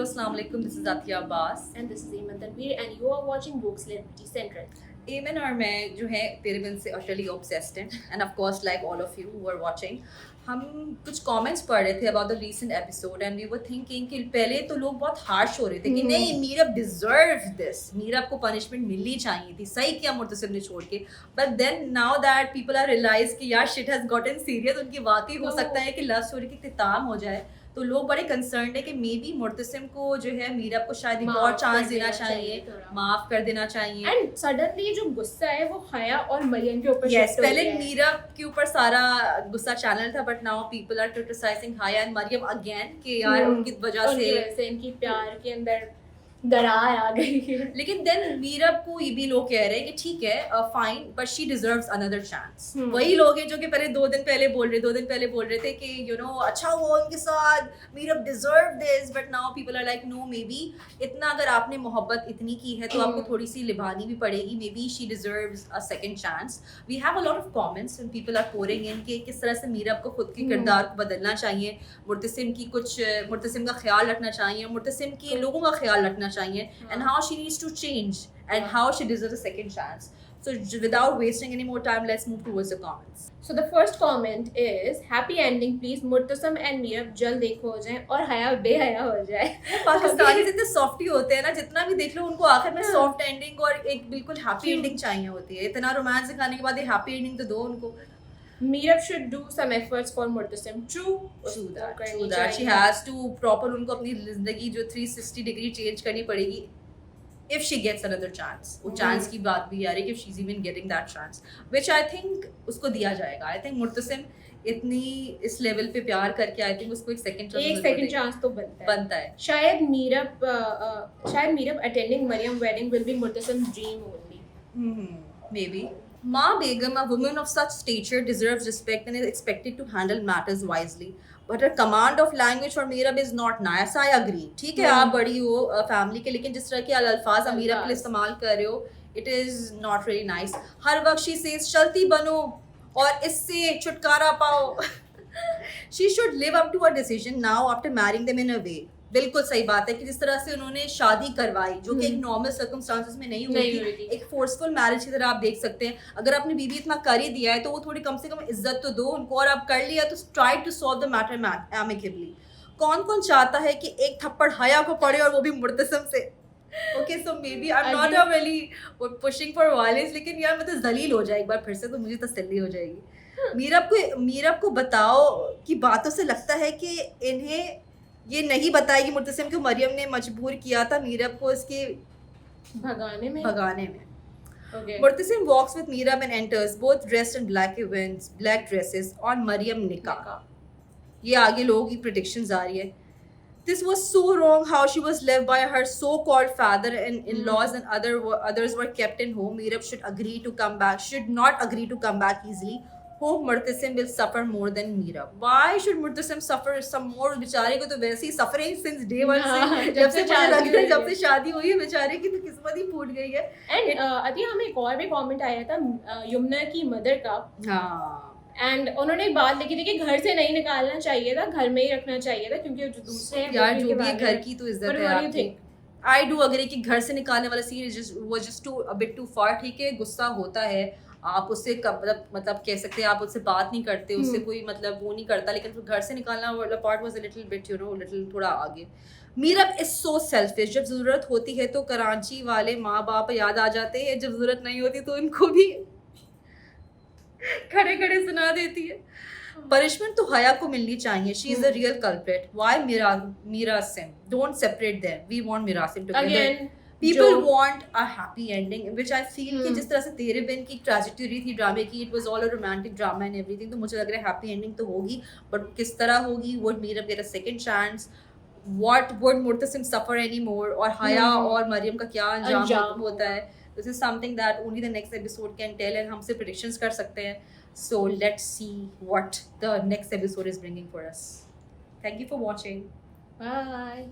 Assalamu alaikum. This is Atiya Abbas. And this is Eamon Tanveer, and you are watching Woke Celebrity Central. एमन और मैं जो है तेरे बिन से utterly obsessed हैं and of course like all of you who are watching हम कुछ comments पढ़ रहे थे about the recent episode and we were thinking कि पहले तो लोग बहुत harsh हो रहे थे कि नहीं मीरब deserves this, मीरब को punishment मिलनी चाहिए थी, सही किया मुर्तसिम ने छोड़ के. But then now that people are realized कि यार shit has gotten serious, उनकी वाकई हो सकता है कि love story की इख्तिताम हो जाए, तो लोग बड़े कंसर्न है कि मे बी मुर्तसिम को जो है मीरब को शायद एक और चांस देना चाहिए, माफ कर देना चाहिए. एंड सडनली जो गुस्सा है वो हया और मरियम के ऊपर yes, पहले मीरब के ऊपर सारा गुस्सा चैनल था but now people are criticising Haya and Mariam again कि यार उनकी वजह से इनकी प्यार के अंदर दरार आ गई है. लेकिन देन मीरब को ये भी लोग कह रहे हैं कि ठीक है fine but she deserves another chance. वही लोग हैं जो कि पहले 2 दिन पहले बोल रहे थे कि यू नो अच्छा हुआ उनके साथ, Meerab deserve this, but now people are like no maybe इतना अगर आपने मोहब्बत इतनी की है तो आपको थोड़ी सी निभानी भी पड़ेगी. Maybe she deserves a second chance. We have a lot of comments and people are pouring in कि किस तरह से मीरब को खुद के किरदार को बदलना चाहिए, मुर्तसिम का ख्याल रखना चाहिए, मुर्तसिम के लोगों का ख्याल रखना चाहिए, and how she needs to change and how she deserves a second chance. So without wasting any more time, let's move towards the comments. So the first comment is happy ending please, Murtasim and Meerab जल्द एक हो जाएं और हया बेहया हो जाए. पाकिस्तानी जितने सॉफ्टी होते हैं ना, जितना भी देख लो उनको आखिर में सॉफ्ट एंडिंग और एक बिल्कुल हैप्पी एंडिंग चाहिए होती है. इतना रोमांस दिखाने के बाद एक हैप्पी एंडिंग तो दो उनको. Meerab should do some efforts for Murtasim. True that she has to proper उनको अपनी जिंदगी जो 360 डिग्री चेंज करनी पड़ेगी if she gets another chance. वो चांस की बात भी आ रही है कि she's even getting that chance, which I think उसको दिया जाएगा. I think मुर्तसिम इतनी इस लेवल पे प्यार करके I think उसको एक सेकंड चांस तो बनता है. शायद Meerab attending Maryam wedding will be Murtasim dream only. Maybe. Ma Begum, a woman of such stature, deserves respect and is expected to handle matters wisely. But her command of language for Meerab is not nice. I agree. ठीक है आप बड़ी हो family के, लेकिन जिस तरह के अल्फाज आप मीरब के लिए इस्तेमाल कर रहे हो, it is not really nice. हर वक्त she says चलती बनो और इससे छुटकारा पाओ. She should live up to her decision now after marrying them in a way. बिल्कुल सही बात है कि जिस तरह से उन्होंने शादी करवाई जो कि एक नॉर्मल सर्कमस्टांसेस में नहीं हुई थी, एक फोर्सफुल मैरिज की तरह आप देख सकते हैं. अगर आपने बीवी इतना कर ही दिया है तो वो थोड़ी कम से कम इज्जत तो दो उनको, और आप कर लिया तो try to solve the matter amicably. कौन कौन चाहता है कि एक थप्पड़ हया को पड़े और वो भी मुर्तसिम से. Okay so maybe I am not a really pushing for violence, लेकिन यार मैं तो जलील हो जाए एक बार फिर से तो मुझे तसल्ली हो जाएगी. मीरब को बताओ कि बातों से लगता है कि इन्हें ये नहीं बताया कि मुर्तसिम को मरियम ने मजबूर किया था मीरब को इसके भगाने में. Okay. Murtasim walks with Meerab and enters, both dressed in black dresses on Maryam nikah. ये आगे लोगों की predictions आ रही है. This was so wrong how she was left by her so-called father and in-laws and others were kept in home. Meerab should not agree to come back easily. Hope Murtasim will suffer more than Meerab. Why should Murtasim suffer some more? बेचारे को तो वैसे ही suffering since day one से जब से शादी हुई है बेचारे की तो किस्मत ही फूट गई है. एंड अतिया हमें एक और भी कमेंट आया था यमुना की मदर का. एंड उन्होंने एक बात लिखी थी कि घर से नहीं निकालना चाहिए था, घर में ही रखना चाहिए था क्योंकि जो दूसरे हैं यार जो भी घर की तो इज्जत है आपकी. आई डू अग्री कि घर से निकालने वाला scene was just a bit too far. ठीक है गुस्सा होता है, आप उससे मतलब कह सकते हैं आप उससे बात नहीं करते, उससे कोई मतलब वो नहीं करता, लेकिन घर से निकालना वाला part was a little bit little थोड़ा आगे. Meerab is so selfish. जब ज़रूरत होती है तो कराची वाले माँ बाप याद आ जाते हैं, जब ज़रूरत नहीं होती तो उनको भी खड़े खड़े सुना देती है. पनिशमेंट तो हया को मिलनी चाहिए. She is the real culprit. Why Meerasim? Don't separate them. We want Meerasim together. People want a happy ending, which I feel कि जिस तरह से तेरे बिन की ट्रेजेडी थी ड्रामे की, it was all a romantic drama and everything, तो मुझे लग रहा है हैप्पी एंडिंग तो होगी, बट किस तरह होगी? Would Meerab get a second chance? What would Murtasim suffer anymore? और हया और मरियम का क्या अंजाम होता है? This is something that only the next episode can tell, and हम सिर्फ predictions कर सकते हैं. So let's see what the next episode is bringing for us. Thank you for watching. Bye.